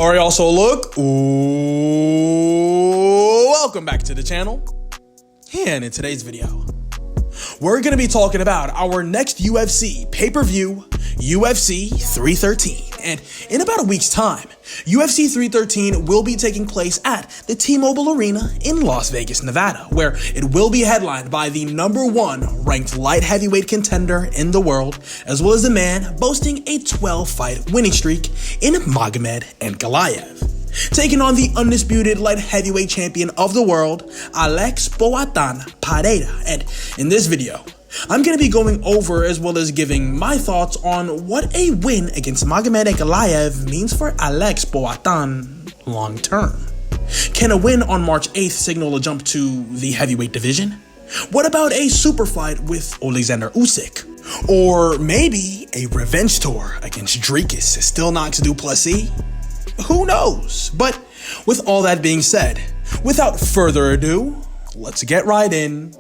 Alright, also look, welcome back to the channel, and in today's video, we're going to be talking about our next UFC pay-per-view, UFC 313, and in about a week's time, UFC 313 will be taking place at the T-Mobile Arena in Las Vegas, Nevada, where it will be headlined by the #1 ranked light heavyweight contender in the world, as well as the man boasting a 12-fight winning streak in Magomed Ankalaev, taking on the undisputed light heavyweight champion of the world, Alex Pereira. And in this video, I'm going to be going over as well as giving my thoughts on what a win against Magomed Ankalaev means for Alex Pereira long term. Can a win on March 8th signal a jump to the heavyweight division? What about a super fight with Alexander Usyk? Or maybe a revenge tour against Dricus Stylistic du Plessis? Who knows? But with all that being said, without further ado, let's get right in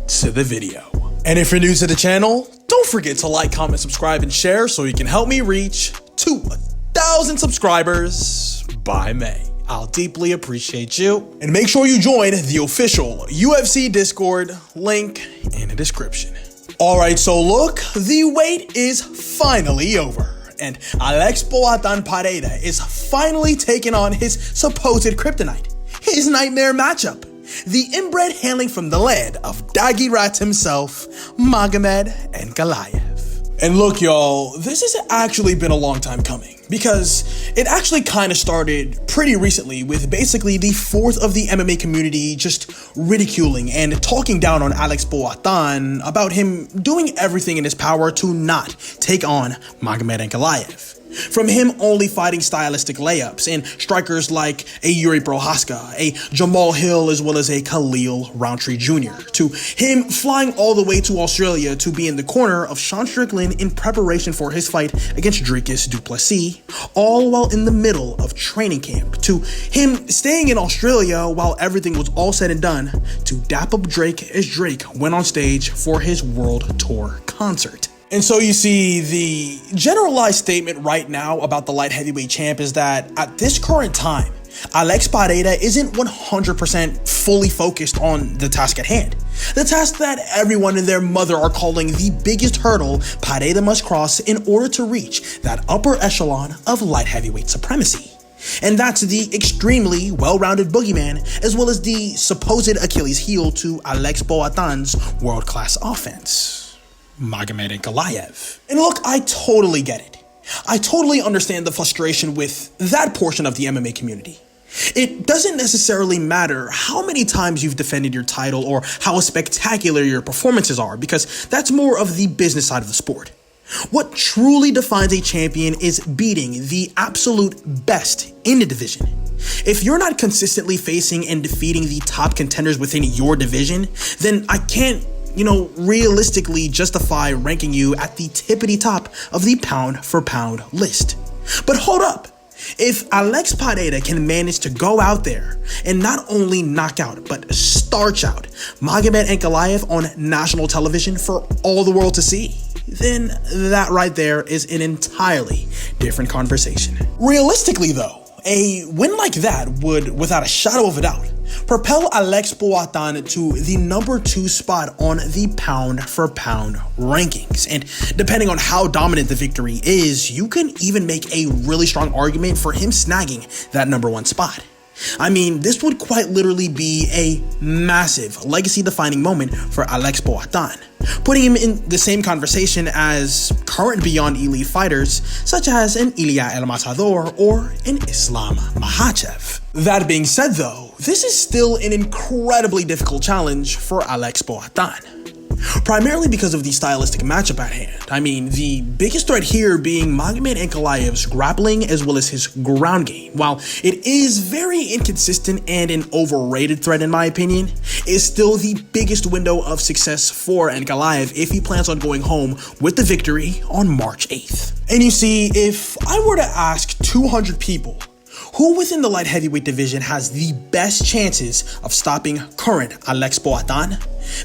to the video. And if you're new to the channel, don't forget to like, comment, subscribe, and share so you can help me reach 2,000 subscribers by May. I'll deeply appreciate you. And make sure you join the official UFC Discord, link in the description. Alright, so look, the wait is finally over, and Alex Pereira is finally taking on his supposed kryptonite, his nightmare matchup, the inbred handling from the land of Daggy Rats himself, Magomed Ankalaev. And look, y'all, this has actually been a long time coming, because it actually kind of started pretty recently with basically the fourth of the MMA community just ridiculing and talking down on Alex Pereira about him doing everything in his power to not take on Magomed Ankalaev. From him only fighting stylistic layups and strikers like a Yuri Prohaska, a Jamal Hill, as well as a Khalil Roundtree Jr., to him flying all the way to Australia to be in the corner of Sean Strickland in preparation for his fight against Dricus du Plessis, all while in the middle of training camp, to him staying in Australia while everything was all said and done to dap up Drake as Drake went on stage for his world tour concert. And so you see, the generalized statement right now about the light heavyweight champ is that at this current time, Alex Pereira isn't 100% fully focused on the task at hand. The task that everyone and their mother are calling the biggest hurdle Pereira must cross in order to reach that upper echelon of light heavyweight supremacy. And that's the extremely well-rounded boogeyman, as well as the supposed Achilles heel to Alex Pereira's world-class offense, Magomed Ankalaev. And look, I totally get it. I totally understand the frustration with that portion of the MMA community. It doesn't necessarily matter how many times you've defended your title or how spectacular your performances are, because that's more of the business side of the sport. What truly defines a champion is beating the absolute best in the division. If you're not consistently facing and defeating the top contenders within your division, then I can't realistically justify ranking you at the tippity top of the pound for pound list. But hold up. If Alex Pereira can manage to go out there and not only knock out, but starch out Magomed Ankalaev on national television for all the world to see, then that right there is an entirely different conversation. Realistically though, a win like that would, without a shadow of a doubt, propel Alex Pereira to the #2 spot on the pound for pound rankings. And depending on how dominant the victory is, you can even make a really strong argument for him snagging that #1 spot. I mean, this would quite literally be a massive legacy-defining moment for Alex Pereira, putting him in the same conversation as current Beyond Elite fighters such as an Ilya El Matador or an Islam Makhachev. That being said though, this is still an incredibly difficult challenge for Alex Pereira, primarily because of the stylistic matchup at hand. I mean, the biggest threat here being Magomed Ankalaev's grappling as well as his ground game. While it is very inconsistent and an overrated threat in my opinion, is still the biggest window of success for Ankalaev if he plans on going home with the victory on March 8th. And you see, if I were to ask 200 people who within the light heavyweight division has the best chances of stopping current Alex Pereira,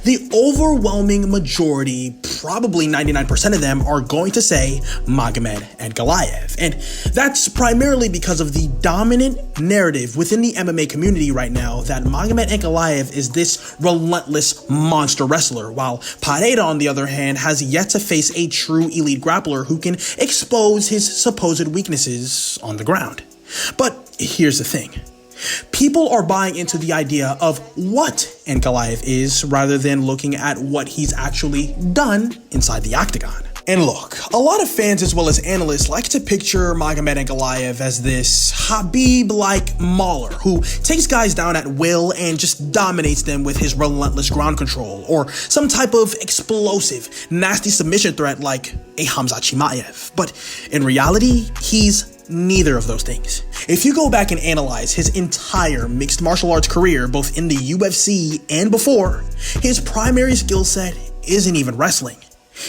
the overwhelming majority, probably 99% of them, are going to say Magomed Ankalaev. And that's primarily because of the dominant narrative within the MMA community right now that Magomed Ankalaev is this relentless monster wrestler, while Pereira, on the other hand, has yet to face a true elite grappler who can expose his supposed weaknesses on the ground. But here's the thing. People are buying into the idea of what Ankalaev is rather than looking at what he's actually done inside the octagon. And look, a lot of fans as well as analysts like to picture Magomed Ankalaev as this Khabib-like mauler who takes guys down at will and just dominates them with his relentless ground control, or some type of explosive, nasty submission threat like a Khamzat Chimaev. But in reality, he's neither of those things. If you go back and analyze his entire mixed martial arts career, both in the UFC and before, his primary skill set isn't even wrestling.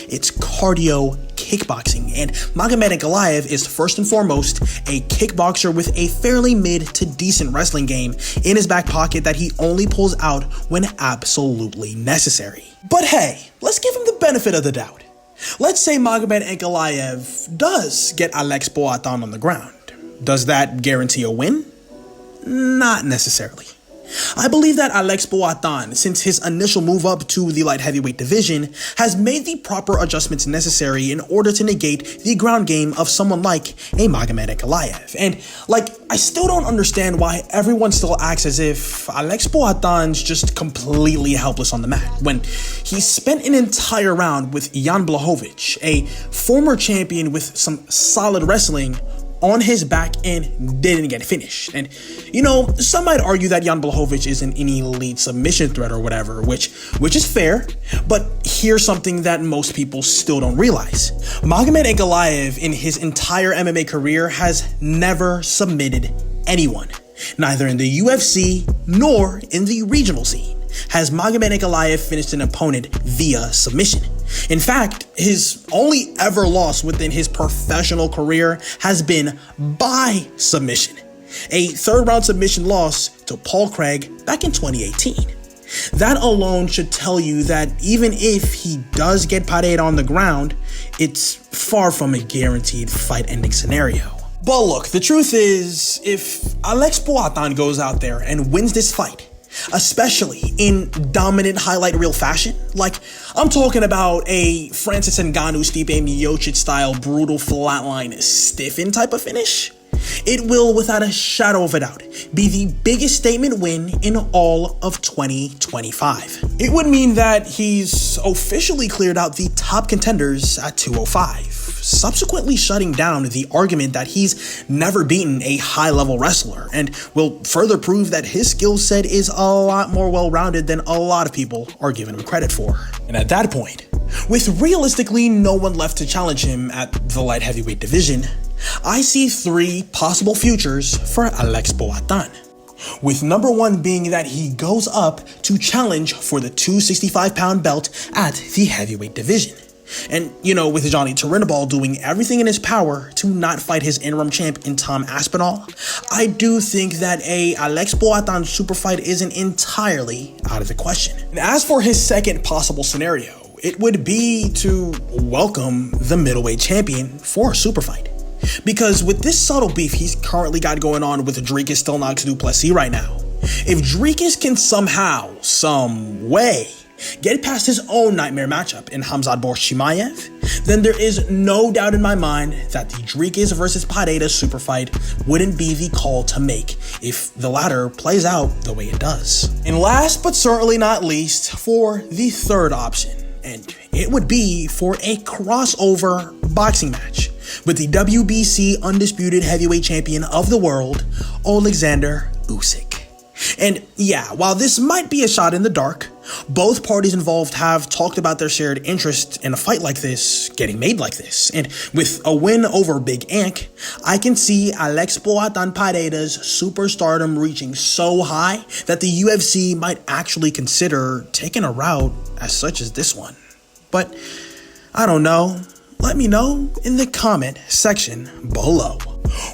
It's cardio kickboxing, and Magomed Ankalaev is first and foremost a kickboxer with a fairly mid to decent wrestling game in his back pocket that he only pulls out when absolutely necessary. But hey, let's give him the benefit of the doubt. Let's say Magomed Ankalaev does get Alex Poatan on the ground. Does that guarantee a win? Not necessarily. I believe that Alex Poatan, since his initial move up to the light heavyweight division, has made the proper adjustments necessary in order to negate the ground game of someone like a Magomed Ankalaev. And I still don't understand why everyone still acts as if Alex Poatan's just completely helpless on the mat, when he spent an entire round with Jan Blachowicz, a former champion with some solid wrestling, on his back and didn't get finished. And some might argue that Jan Blachowicz isn't an elite submission threat or whatever, which is fair, but here's something that most people still don't realize. Magomed Ankalaev in his entire MMA career has never submitted anyone, neither in the UFC nor in the regional scene has Magomed Ankalaev finished an opponent via submission. In fact, his only ever loss within his professional career has been by submission, a third-round submission loss to Paul Craig back in 2018. That alone should tell you that even if he does get Pereira on the ground, it's far from a guaranteed fight-ending scenario. But look, the truth is, if Alex Poatan goes out there and wins this fight, especially in dominant highlight reel fashion, I'm talking about a Francis Ngannou, Stipe Miocic style brutal flatline stiffen type of finish, it will without a shadow of a doubt be the biggest statement win in all of 2025. It would mean that he's officially cleared out the top contenders at 205, subsequently shutting down the argument that he's never beaten a high-level wrestler, and will further prove that his skill set is a lot more well-rounded than a lot of people are giving him credit for. And at that point, with realistically no one left to challenge him at the light heavyweight division, I see three possible futures for Alex Poatan, with number one being that he goes up to challenge for the 265-pound belt at the heavyweight division. And, with Johnny Turinabol doing everything in his power to not fight his interim champ in Tom Aspinall, I do think that a Alex Poatan super fight isn't entirely out of the question. And as for his second possible scenario, it would be to welcome the middleweight champion for a super fight. Because with this subtle beef he's currently got going on with Dricus Stilnox du Plessis right now, if Dricus can somehow, some way, get past his own nightmare matchup in Khamzat Chimaev, then there is no doubt in my mind that the Dricus versus Pereira super fight wouldn't be the call to make if the latter plays out the way it does. And last but certainly not least, for the third option, and it would be for a crossover boxing match with the WBC undisputed heavyweight champion of the world, Alexander Usyk. And yeah, while this might be a shot in the dark, both parties involved have talked about their shared interest in a fight like this getting made like this. And with a win over Big Ank, I can see Alex Poatan Pereira's superstardom reaching so high that the UFC might actually consider taking a route as such as this one. But I don't know. Let me know in the comment section below.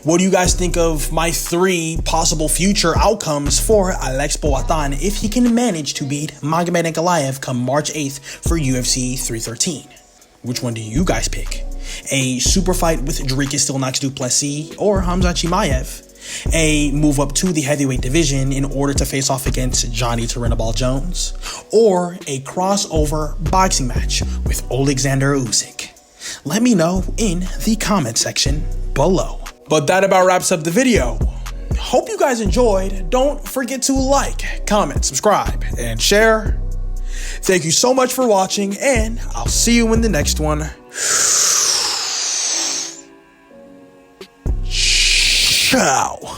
What do you guys think of my 3 possible future outcomes for Alex Poatan if he can manage to beat Magomed Ankalaev come March 8th for UFC 313? Which one do you guys pick? A super fight with Dricus Stilnox Duplessis or Hamzat Chimaev? A move up to the heavyweight division in order to face off against Johnny Turinabol Jones? Or a crossover boxing match with Alexander Usyk? Let me know in the comment section below. But that about wraps up the video. Hope you guys enjoyed. Don't forget to like, comment, subscribe, and share. Thank you so much for watching, and I'll see you in the next one. Ciao.